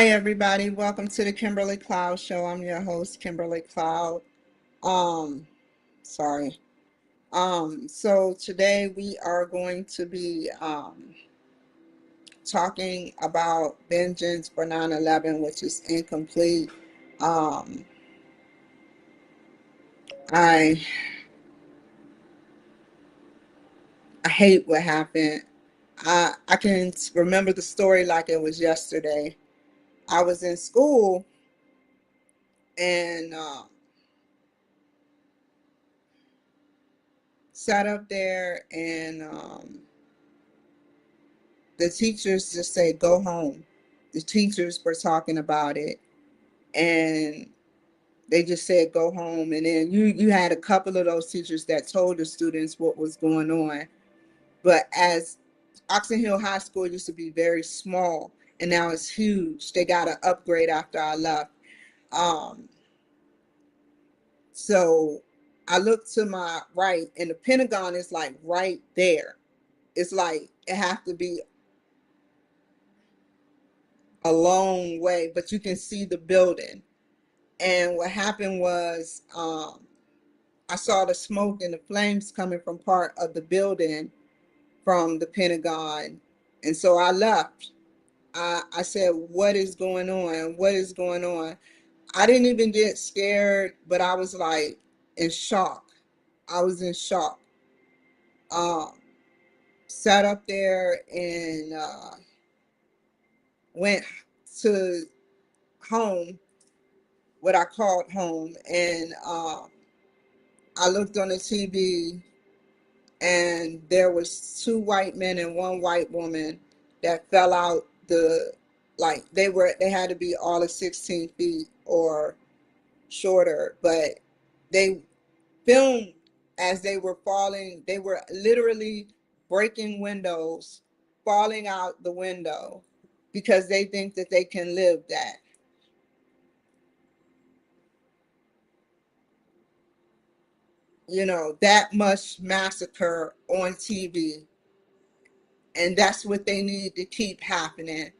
Hi, everybody. Welcome to the Kimberly Cloud Show. I'm your host, Kimberly Cloud. Um, sorry. So today we are going to be talking about vengeance for 9/11, which is incomplete. Um, I I hate what happened. I can remember the story like it was yesterday. I was in school and sat up there and the teachers just say go home. The teachers were talking about it and they just said go home, and then you had a couple of those teachers that told the students what was going on. But as Oxon Hill High School used to be very small and now it's huge, they got an upgrade after I left. um so I looked to my right and the Pentagon is like right there. It's like it has to be a long way, but you can see the building. And what happened was I saw the smoke and the flames coming from part of the building from the Pentagon. And so I left. I said, what is going on? What is going on? I didn't even get scared, but I was like in shock. I was in shock. Um, Sat up there and went to home, what I called home, and I looked on the TV and there was two white men and one white woman that fell out the, like they had to be all of 16 feet or shorter, but they filmed as they were falling. They were literally breaking windows, falling out the window because they think that they can live that. That much massacre on TV, and that's what they need to keep happening.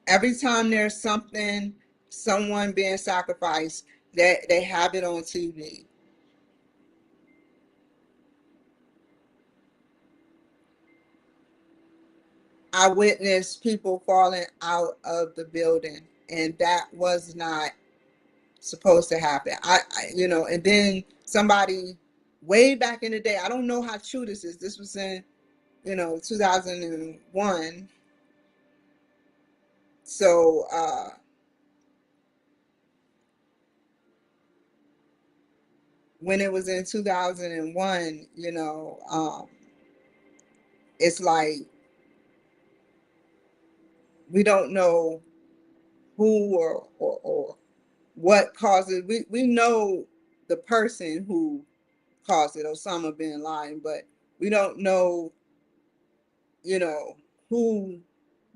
Every time there's something, someone being sacrificed, that they have it on TV. I witnessed people falling out of the building, and that was not supposed to happen. And then somebody way back in the day, I don't know how true this is. This was in, 2001. So when it was in 2001, it's like we don't know who or what caused it. We know the person who caused it, Osama bin Laden, but we don't know, you know, who.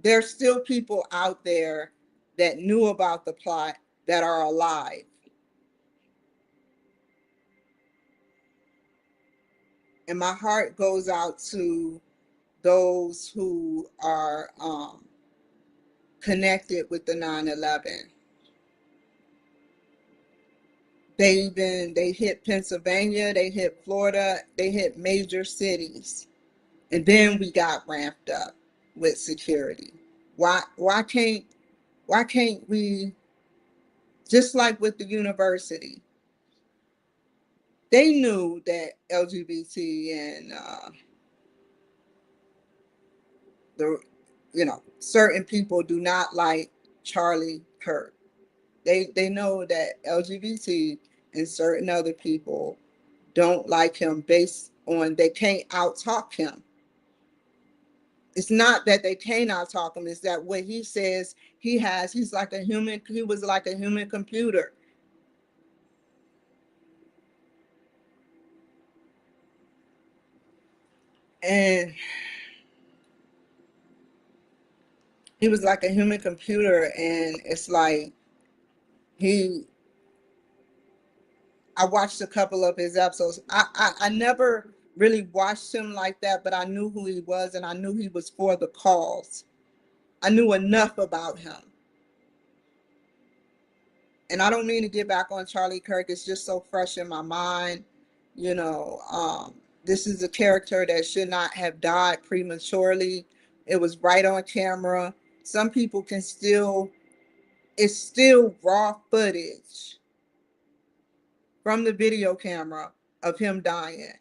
There's still people out there that knew about the plot that are alive. And my heart goes out to those who are connected with the 9/11. They hit Pennsylvania, they hit Florida, they hit major cities, and then we got ramped up with security. Why can't we, just like with the university? They knew that LGBT and the certain people do not like Charlie Kirk. They know that LGBT and certain other people don't like him based on they can't out talk him. It's not that they cannot talk him, it's that what he says he's like a human, he was like a human computer. And he was like a human computer, and it's like he I watched a couple of his episodes. I never really watched him like that, but I knew who he was and I knew he was for the cause. I knew enough about him. And I don't mean to get back on Charlie Kirk. It's just so fresh in my mind. You know, this is a character that should not have died prematurely. It was right on camera. Some people can still, it's still raw footage from the video camera of him dying.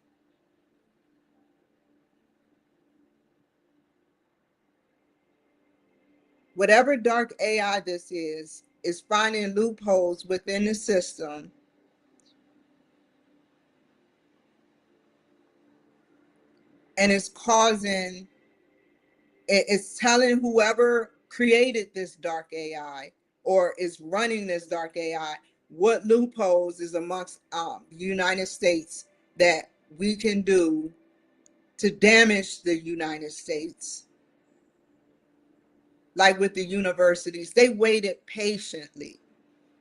Whatever dark AI this is finding loopholes within the system, and it's causing, it's telling whoever created this dark AI or is running this dark AI what loopholes is amongst the United States that we can do to damage the United States. Like with the universities, they waited patiently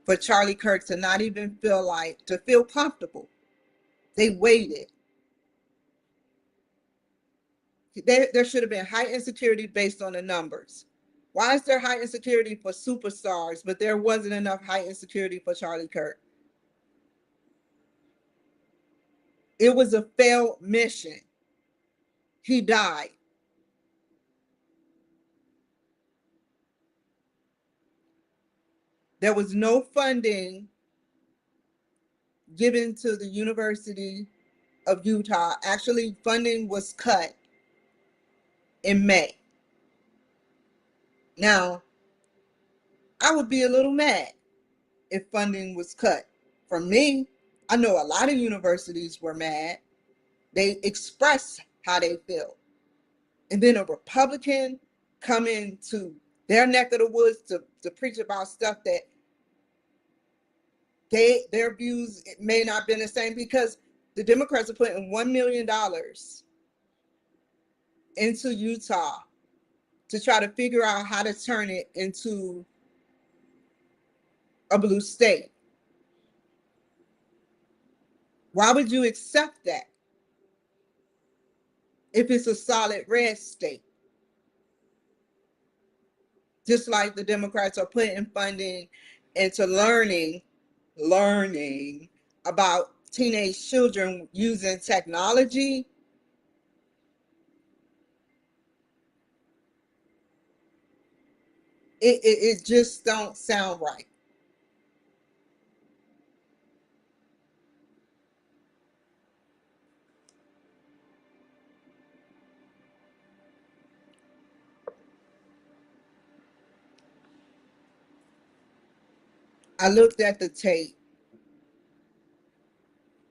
for Charlie Kirk to not even feel comfortable. They waited. There should have been heightened security based on the numbers. Why is there heightened security for superstars, but there wasn't enough heightened security for Charlie Kirk? It was a failed mission. He died. There was no funding given to the University of Utah. Actually, funding was cut in May. Now, I would be a little mad if funding was cut. For me, I know a lot of universities were mad. They expressed how they feel. And then a Republican come into their neck of the woods to preach about stuff that their views may not have been the same, because the Democrats are putting $1 million into Utah to try to figure out how to turn it into a blue state. Why would you accept that if it's a solid red state? Just like the Democrats are putting funding into learning about teenage children using technology. It just don't sound right. I looked at the tape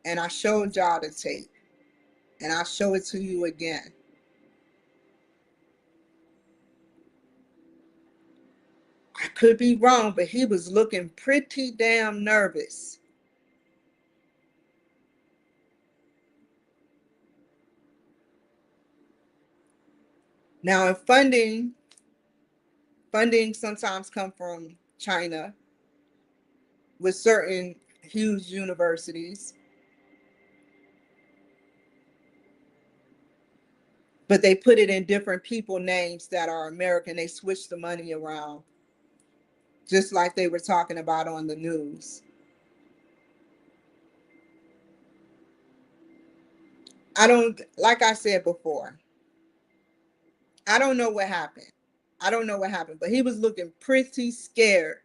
and I showed y'all the tape, and I'll show it to you again. I could be wrong, but he was looking pretty damn nervous. Now, if funding sometimes come from China with certain huge universities, but they put it in different people names that are American. They switch the money around, just like they were talking about on the news. I don't, like I said before, I don't know what happened. I don't know what happened, but he was looking pretty scared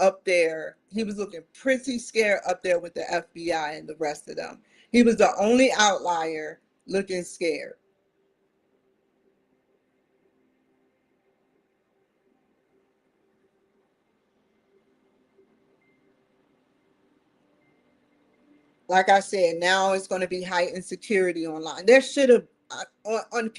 up there. He was looking pretty scared up there with the FBI and the rest of them. He was the only outlier looking scared. Like I said, now it's going to be heightened security online. There should have on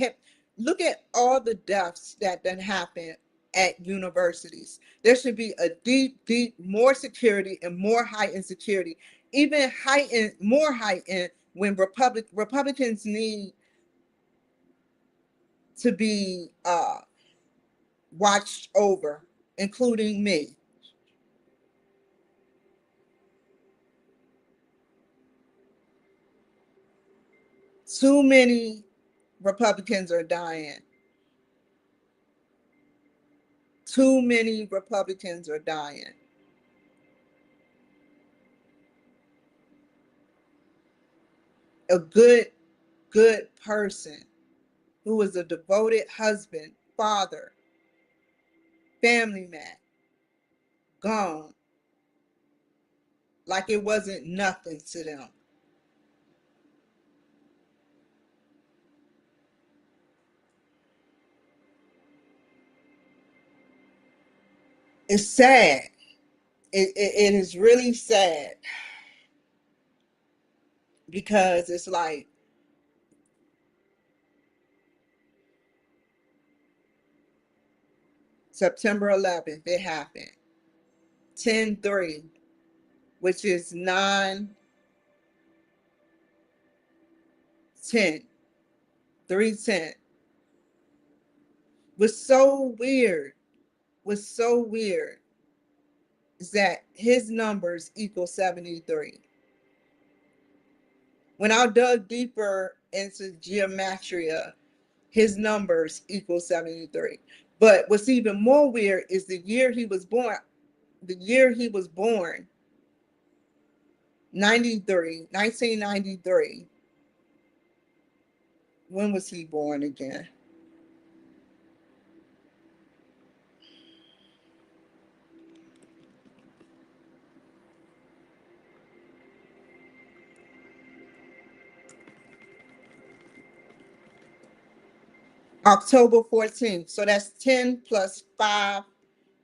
look at all the deaths that then happened at universities. There should be a deep more security and more heightened security, even heightened, more heightened when Republicans need to be watched over, including me. Too many Republicans are dying. Too many Republicans are dying. A good person who was a devoted husband, father, family man, gone like it wasn't nothing to them. It's sad. It is really sad because it's like September 11th, it happened. 10/3, which is 9/10, 3/10. What's so weird, what's so weird is that his numbers equal 73. When I dug deeper into geometria, his numbers equal 73. But what's even more weird is the year he was born. The year he was born, 1993. When was he born again? October 14th. So that's 10 plus 5,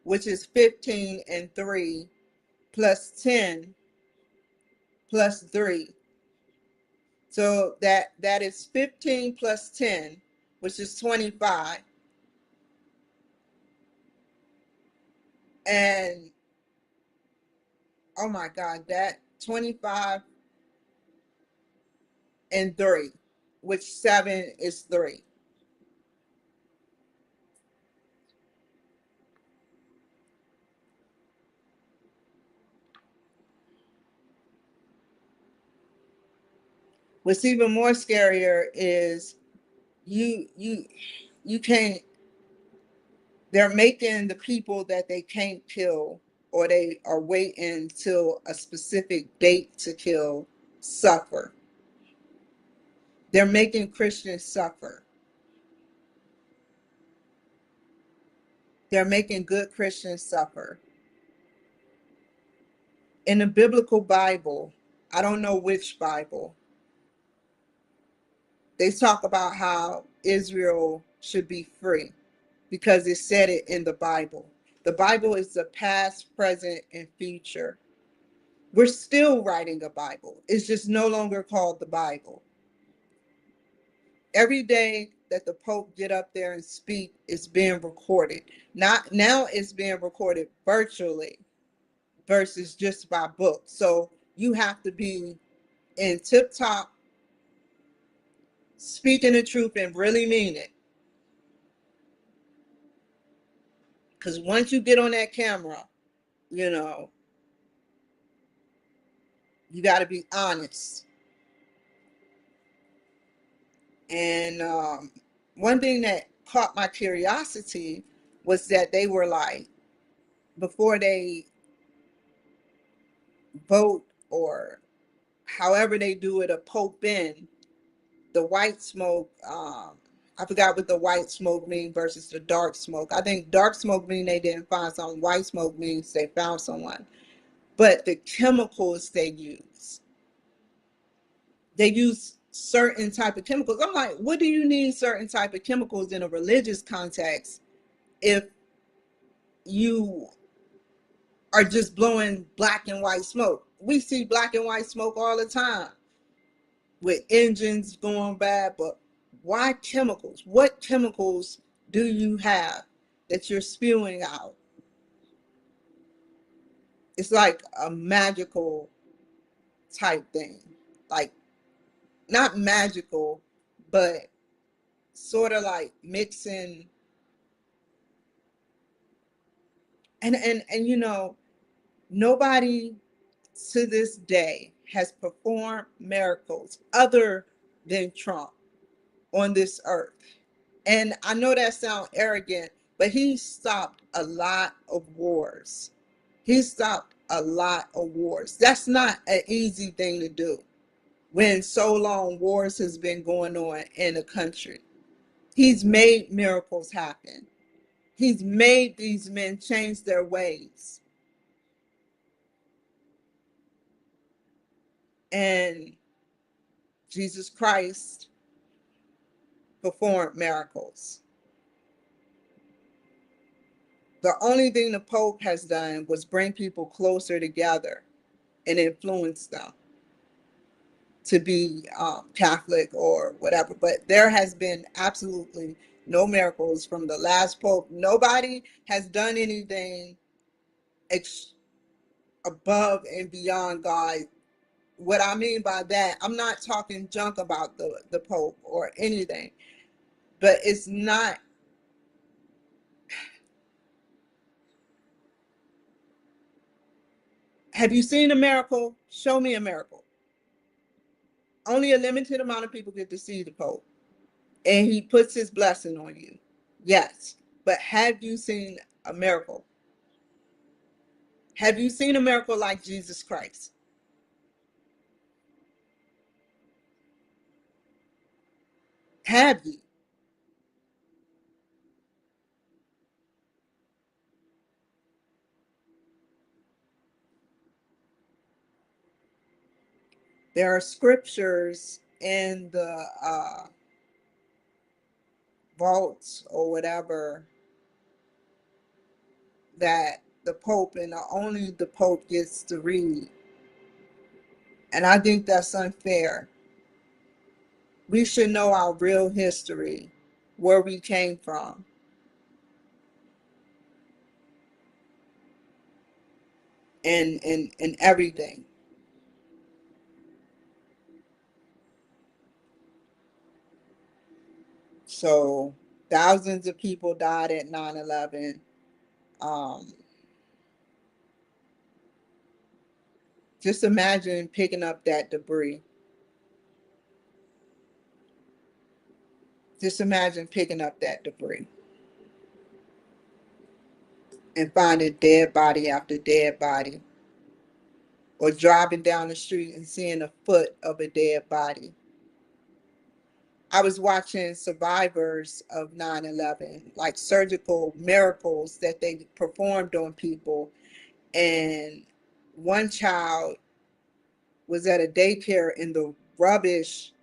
which is 15, and 3 plus 10 plus 3. So that is 15 plus 10, which is 25. And oh my God, that 25 and 3, which 7 is 3. What's even more scarier is you can't, they're making the people that they can't kill or they are waiting till a specific date to kill suffer. They're making Christians suffer. They're making good Christians suffer. In the biblical Bible, I don't know which Bible, they talk about how Israel should be free because it said it in the Bible. The Bible is the past, present, and future. We're still writing a Bible. It's just no longer called the Bible. Every day that the Pope get up there and speak is being recorded. Not now, it's being recorded virtually versus just by book. So you have to be in tip top, speaking the truth and really mean it. Because once you get on that camera, you know, you got to be honest. And one thing that caught my curiosity was that they were like, before they vote or however they do it, a Pope in, the white smoke, I forgot what the white smoke mean versus the dark smoke. I think dark smoke mean they didn't find someone. White smoke means they found someone. But the chemicals they use certain type of chemicals. I'm like, what do you need certain type of chemicals in a religious context if you are just blowing black and white smoke? We see black and white smoke all the time with engines going bad, but why chemicals? What chemicals do you have that you're spewing out? It's like a magical type thing. Like, not magical, but sort of like mixing. And you know, nobody to this day has performed miracles other than Trump on this earth. And I know that sounds arrogant, but he stopped a lot of wars. He stopped a lot of wars. That's not an easy thing to do when so long wars has been going on in a country. He's made miracles happen. He's made these men change their ways. And Jesus Christ performed miracles. The only thing the Pope has done was bring people closer together and influence them to be Catholic or whatever. But there has been absolutely no miracles from the last Pope. Nobody has done anything above and beyond God. What I mean by that, I'm not talking junk about the Pope or anything, but it's not. Have you seen a miracle? Show me a miracle. Only a limited amount of people get to see the Pope, and he puts his blessing on you. Yes, but have you seen a miracle? Have you seen a miracle like Jesus Christ? Have you? There are scriptures in the vaults or whatever that the Pope and only the Pope gets to read. And I think that's unfair. We should know our real history, where we came from, and everything. So thousands of people died at 9/11. Um, just imagine picking up that debris. Just imagine picking up that debris and finding dead body after dead body, or driving down the street and seeing a foot of a dead body. I was watching survivors of 9/11, like surgical miracles that they performed on people. And one child was at a daycare in the rubbish.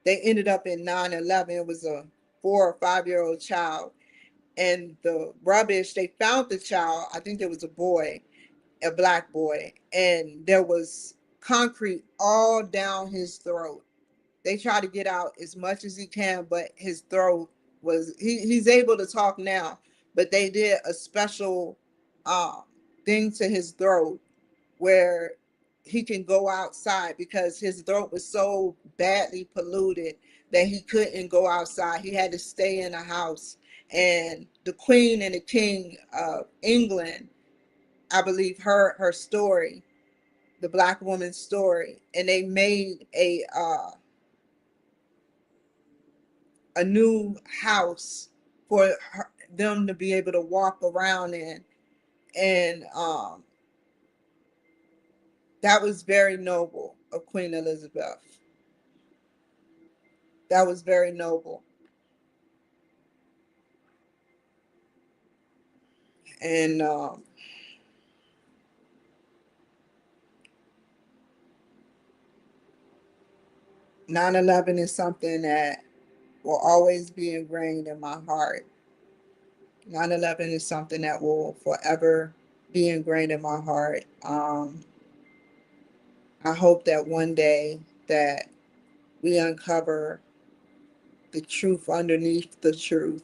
They ended up in 9/11. It was a 4 or 5 year old child. And the rubbish, they found the child. I think it was a boy, a black boy. And there was concrete all down his throat. They try to get out as much as he can, but his throat was, he's able to talk now, but they did a special uh, thing to his throat where he can go outside, because his throat was so badly polluted that he couldn't go outside. He had to stay in a house. And the Queen and the King of England, I believe, heard her story, the black woman's story, and they made a new house for them to be able to walk around in. And that was very noble of Queen Elizabeth. That was very noble. And 9/11 is something that will always be ingrained in my heart. 9/11 is something that will forever be ingrained in my heart. I hope that one day that we uncover the truth underneath the truth,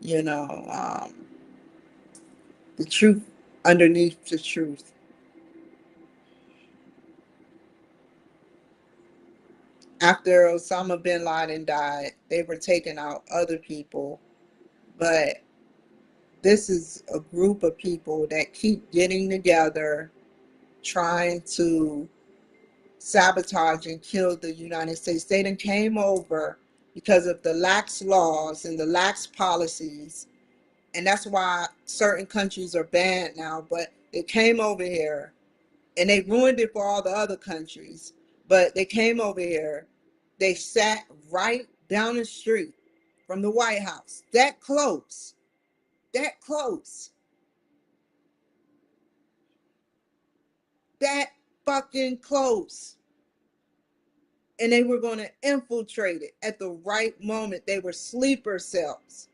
you know, the truth underneath the truth. After Osama bin Laden died, they were taking out other people, but this is a group of people that keep getting together, trying to sabotage and kill the United States. They done came over because of the lax laws and the lax policies, And that's why certain countries are banned now. But they came over here and they ruined it for all the other countries. But they came over here, they sat right down the street from the White House, that close, that fucking close. And they were going to infiltrate it at the right moment. They were sleeper cells.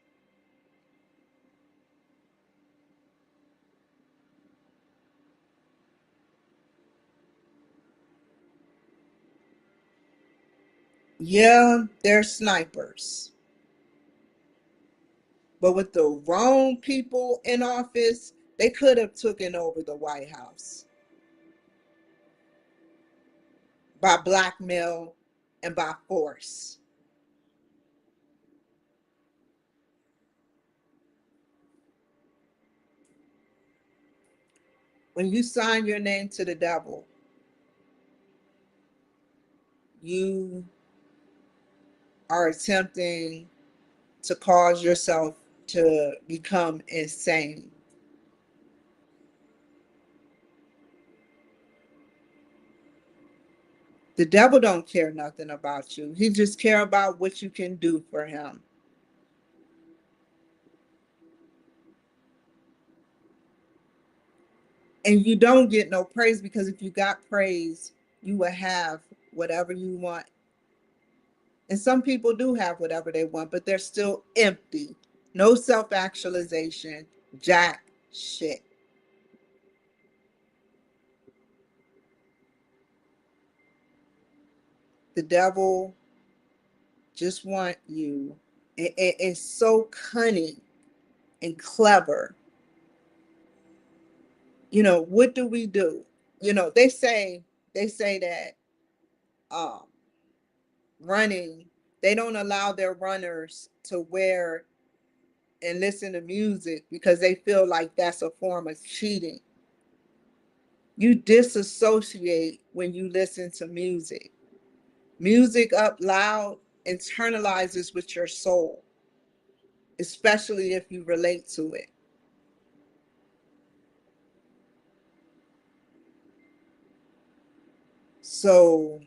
Yeah, they're snipers. But with the wrong people in office, they could have taken over the White House by blackmail and by force. When you sign your name to the devil, you are attempting to cause yourself to become insane. The devil don't care nothing about you. He just care about what you can do for him. And you don't get no praise, because if you got praise, you will have whatever you want. And some people do have whatever they want, but they're still empty. No self-actualization, jack shit. The devil just want you. It's so cunning and clever. What do we do? They say that um, running, they don't allow their runners to wear and listen to music because they feel like that's a form of cheating. You disassociate when you listen to music. Music up loud internalizes with your soul, especially if you relate to it. So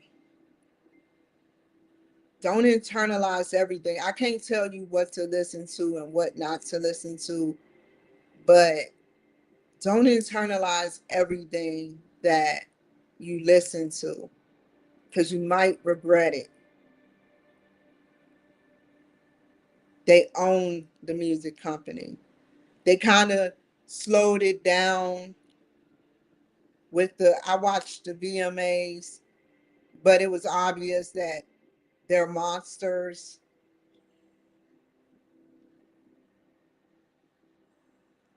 don't internalize everything. I can't tell you what to listen to and what not to listen to, but don't internalize everything that you listen to, because you might regret it. They own the music company. They kind of slowed it down with I watched the VMAs, but it was obvious that they're monsters.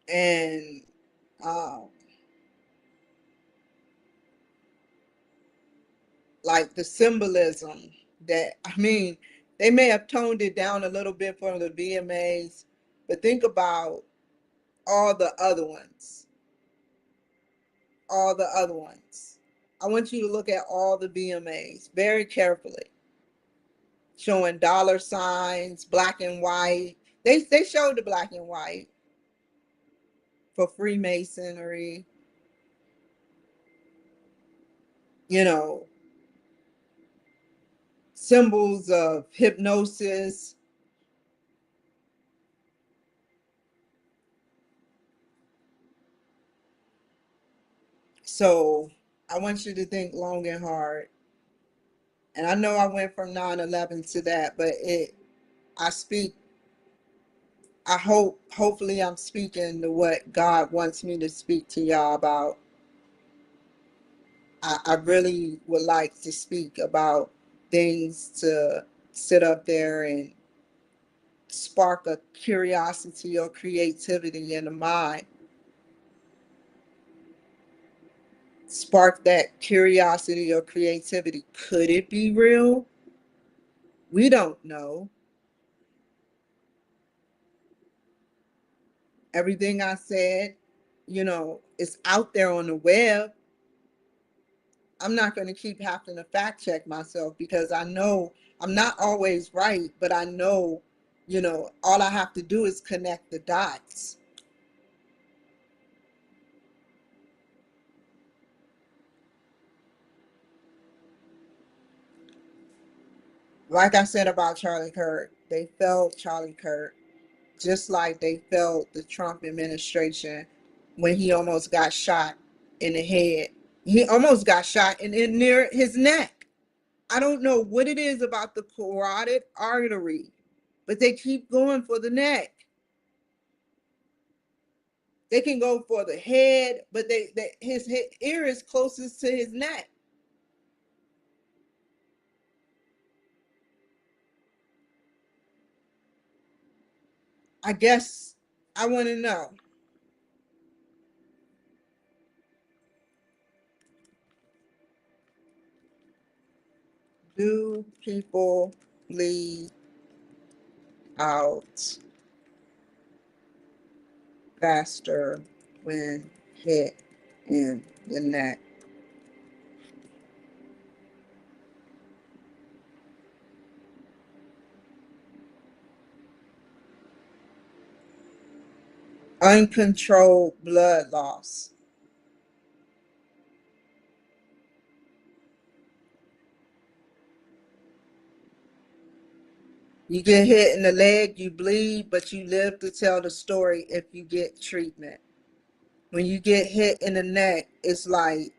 And um, like the symbolism they may have toned it down a little bit for the VMAs, but think about all the other ones, all the other ones. I want you to look at all the VMAs very carefully, showing dollar signs, black and white. They showed the black and white for Freemasonry, you know, symbols of hypnosis. So I want you to think long and hard. And I know I went from 9/11 to that, but I speak, hopefully I'm speaking to what God wants me to speak to y'all about. I really would like to speak about things to sit up there and spark a curiosity or creativity in the mind. Spark that curiosity or creativity. Could it be real? We don't know. Everything I said, is out there on the web. I'm not going to keep having to fact check myself, because I know I'm not always right, but I know All I have to do is connect the dots. Like I said about Charlie Kirk, they felt Charlie Kirk just like they felt the Trump administration when he almost got shot in the head. He almost got shot in near his neck. I don't know what it is about the carotid artery, but they keep going for the neck. They can go for the head, but his ear is closest to his neck. I guess I want to know, do people bleed out faster when hit in the neck? Uncontrolled blood loss. You get hit in the leg, you bleed, but you live to tell the story if you get treatment. When you get hit in the neck, it's like,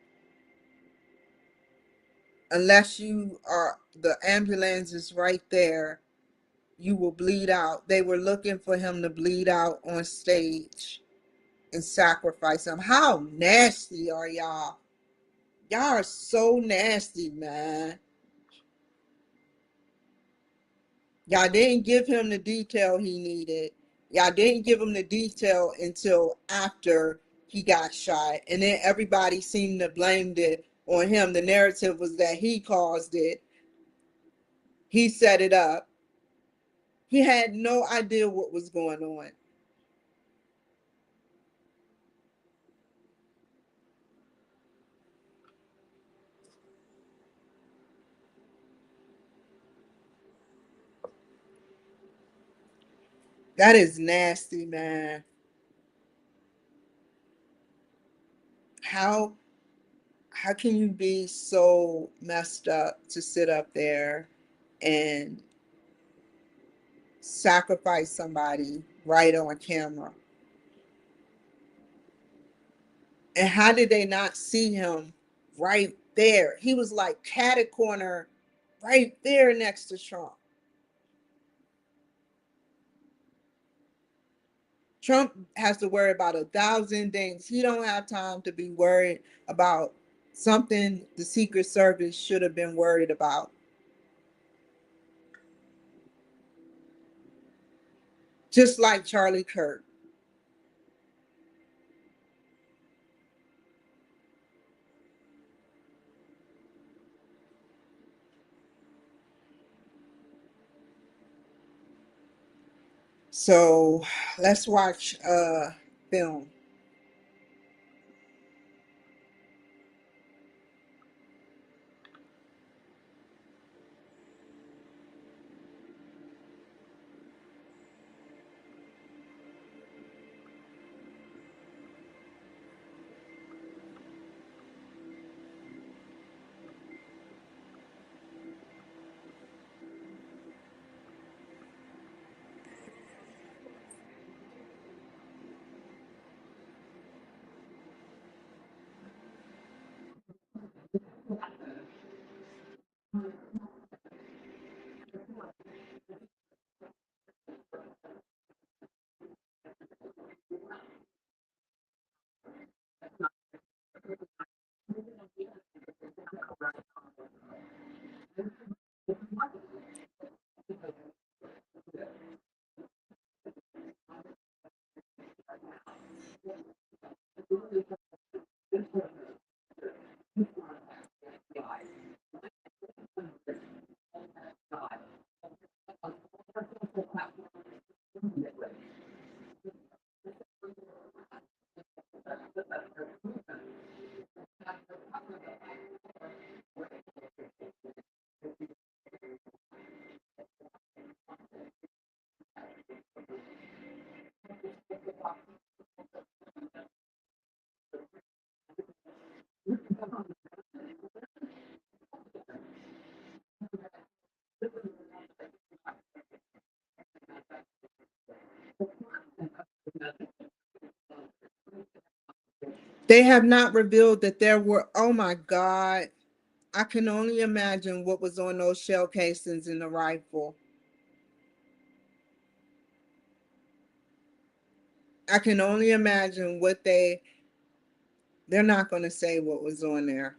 unless the ambulance is right there, you will bleed out. They were looking for him to bleed out on stage and sacrifice him. How nasty are y'all? Y'all are so nasty, man. Y'all didn't give him the detail he needed. Y'all didn't give him the detail until after he got shot. And then everybody seemed to blame it on him. The narrative was that he caused it, he set it up. He had no idea what was going on. That is nasty, man. How how can you be so messed up to sit up there and sacrifice somebody right on camera? And how did they not see him right there? He was like catty corner right there next to Trump. Trump has to worry about 1,000 things. He don't have time to be worried about something the Secret Service should have been worried about. Just like Charlie Kirk. So let's watch film. They have not revealed that there were, oh my God, I can only imagine what was on those shell casings in the rifle. I can only imagine what they're not going to say what was on there.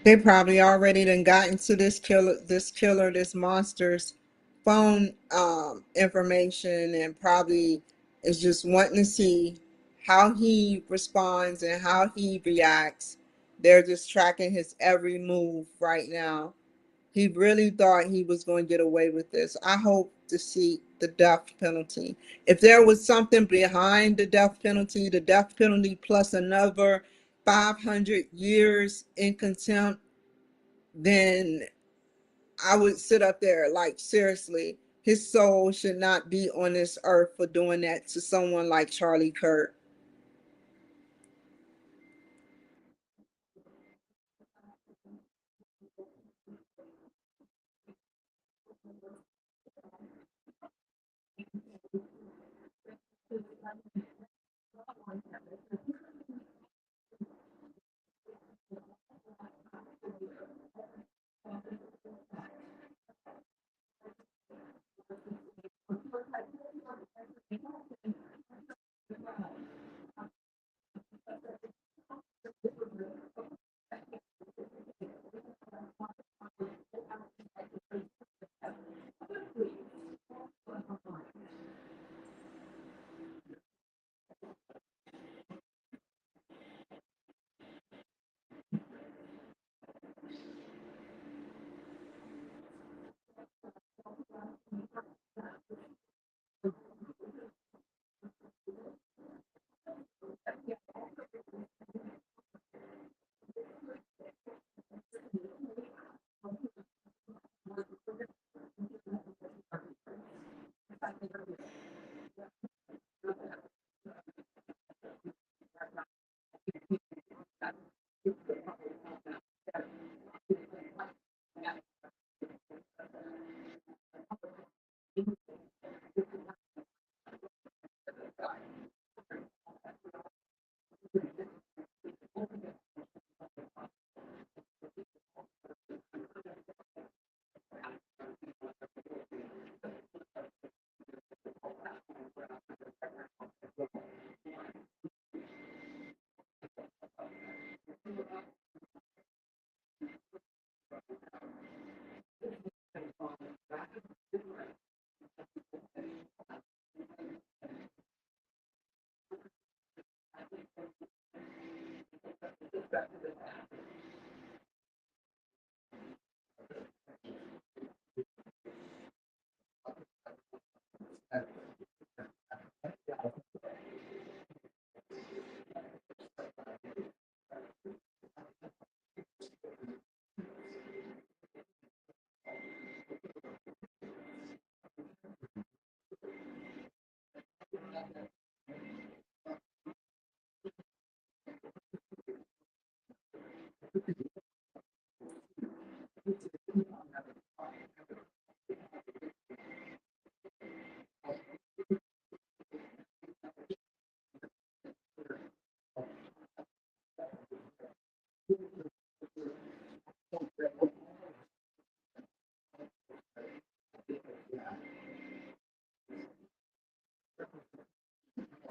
They probably already done got into this monster's phone information, and probably is just wanting to see how he responds and how he reacts. They're just tracking his every move right now. He really thought he was going to get away with this. I hope to see the death penalty. If there was something behind the death penalty plus another 500 years in contempt, then I would sit up there like, seriously, his soul should not be on this earth for doing that to someone like Charlie Kirk.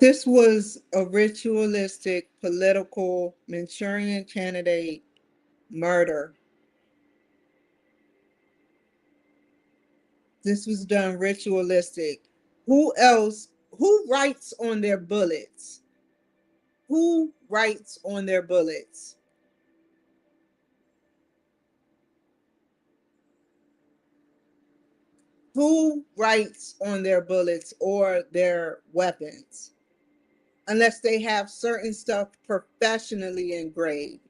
This was a ritualistic political Manchurian candidate murder. This was done ritualistic. Who else? Who writes on their bullets? Who writes on their bullets? Who writes on their bullets or their weapons? Unless they have certain stuff professionally engraved.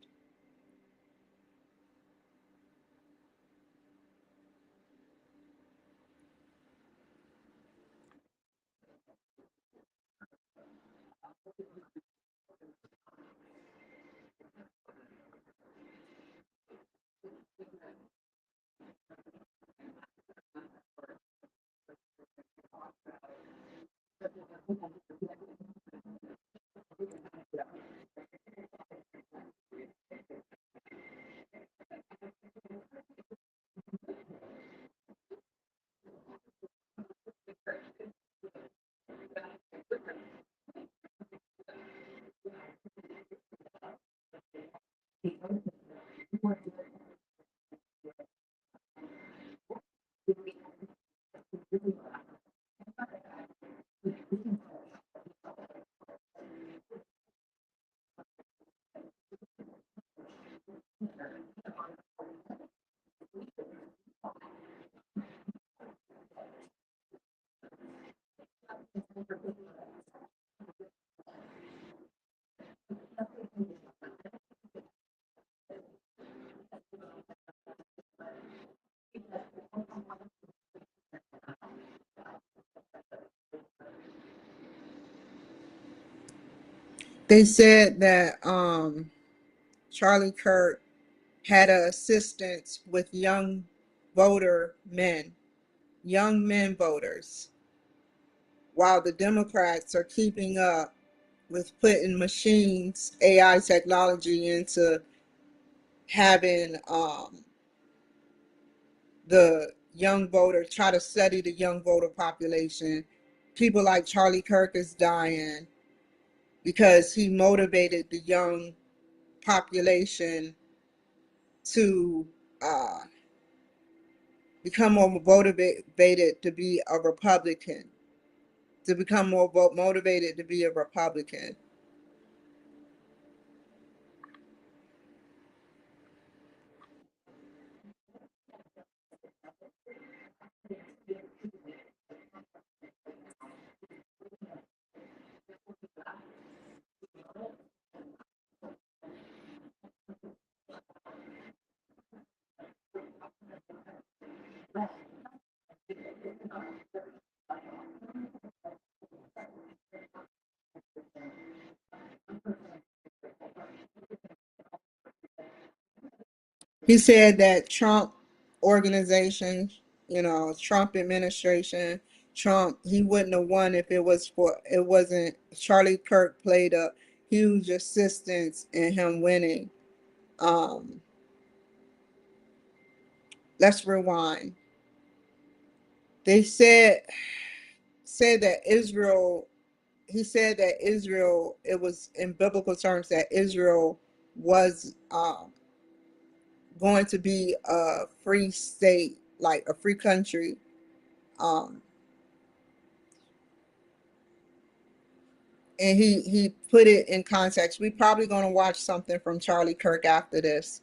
They said that Charlie Kirk had an assistance with young men voters, while the Democrats are keeping up with putting machines, AI technology into having the young voter, try to study the young voter population. People like Charlie Kirk is dying because he motivated the young population to uh, become more motivated to be a Republican, to become more motivated to be a Republican. He said that Trump organization, Trump administration, Trump, he wouldn't have won if it wasn't Charlie Kirk played a huge assistance in him winning. Um, let's rewind. They said that Israel. He said that Israel. It was in biblical terms that Israel was going to be a free state, like a free country. Um, and he put it in context. We probably going to watch something from Charlie Kirk after this.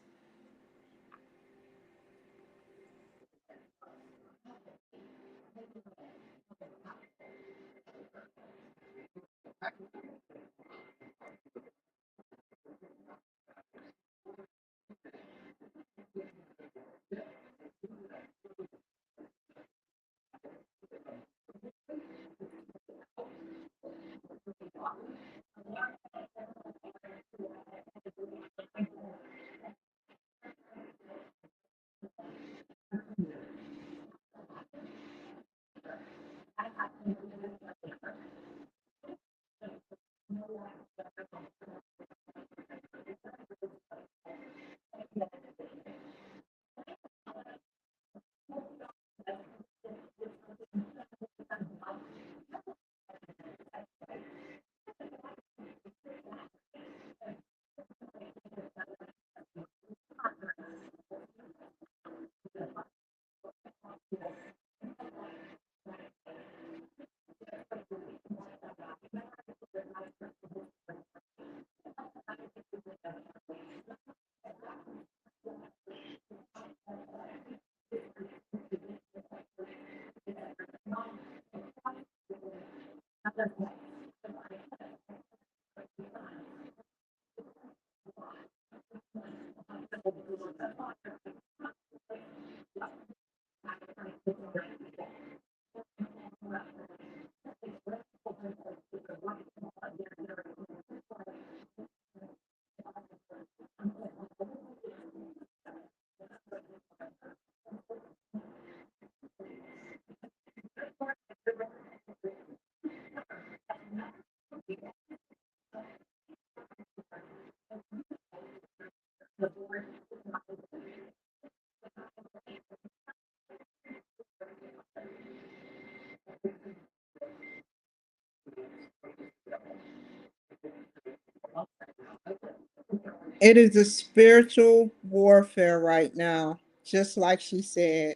It is a spiritual warfare right now, just like she said.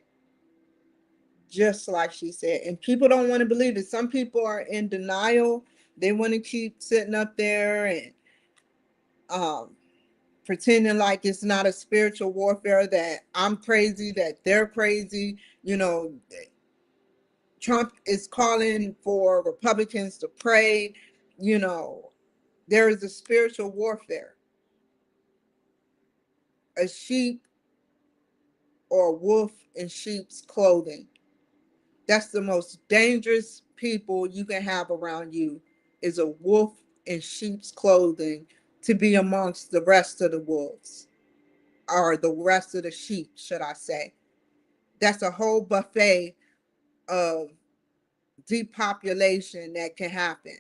Just like she said. And people don't want to believe it. Some people are in denial. They want to keep sitting up there and um, pretending like it's not a spiritual warfare, that I'm crazy, that they're crazy. You know, Trump is calling for Republicans to pray. You know, there is a spiritual warfare. A sheep or a wolf in sheep's clothing. That's the most dangerous people you can have around you, is a wolf in sheep's clothing, to be amongst the rest of the wolves, or the rest of the sheep, should I say. That's a whole buffet of depopulation that can happen.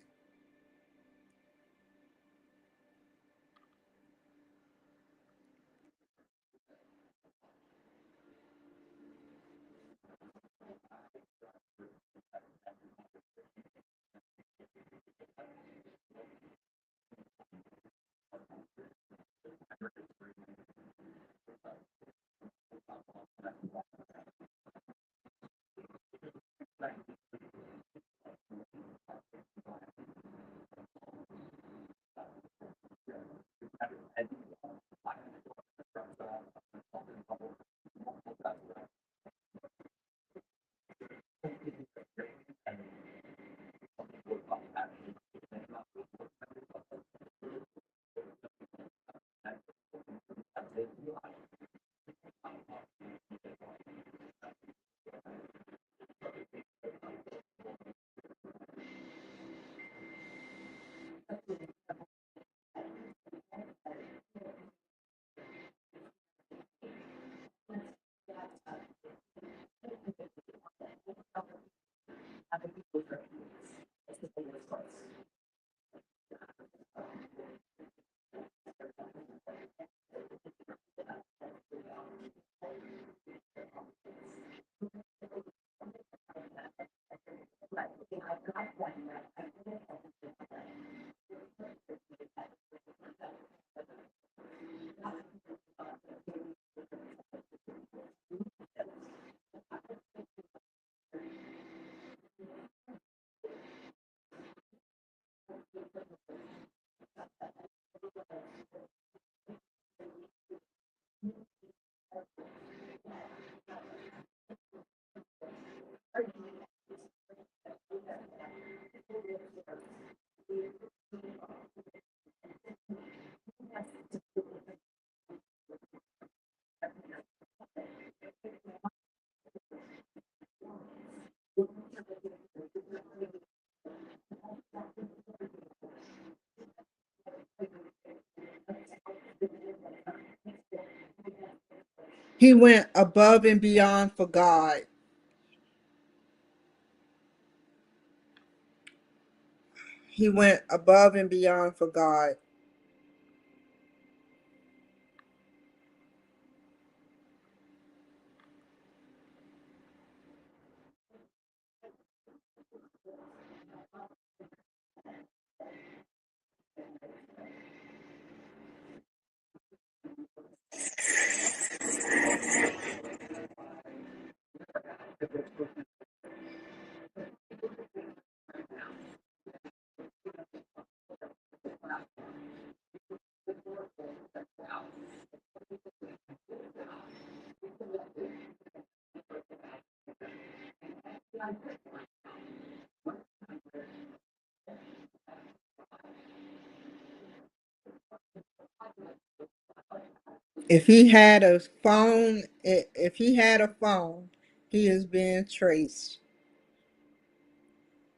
He went above and beyond for God. He went above and beyond for God. If he had a phone, if he had a phone, he is being traced.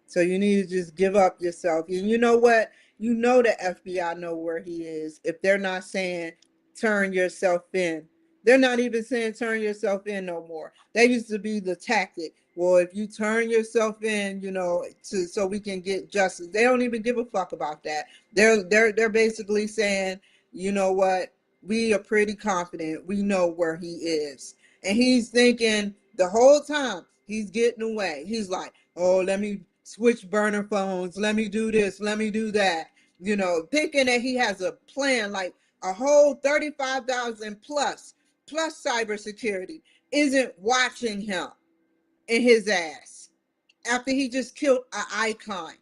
So you need to just give up yourself. And you know what? You know the FBI know where he is. If they're not saying turn yourself in, they're not even saying turn yourself in no more. That used to be the tactic. Well, if you turn yourself in, you know, to so we can get justice. They don't even give a fuck about that. They're basically saying, you know what? We are pretty confident. We know where he is. And he's thinking the whole time he's getting away. He's like, oh, let me switch burner phones. Let me do this. Let me do that. You know, thinking that he has a plan. Like a whole 35,000 plus cybersecurity isn't watching him in his ass after he just killed an icon.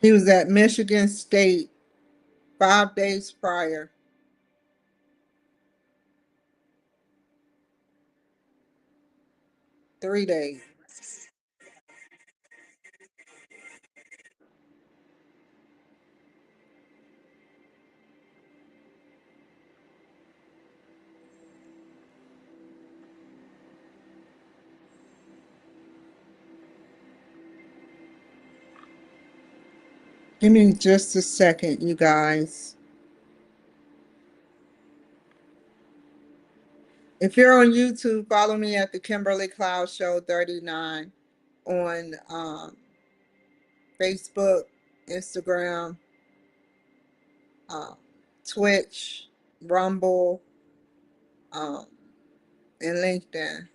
He was at Michigan State 5 days prior. 3 days. Give me just a second, you guys. If you're on YouTube, follow me at the Kimberly Cloud Show 39 on Facebook, Instagram, uh, Twitch, Rumble, um, and LinkedIn.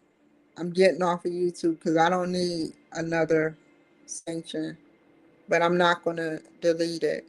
I'm getting off of YouTube because I don't need another sanction, but I'm not going to delete it.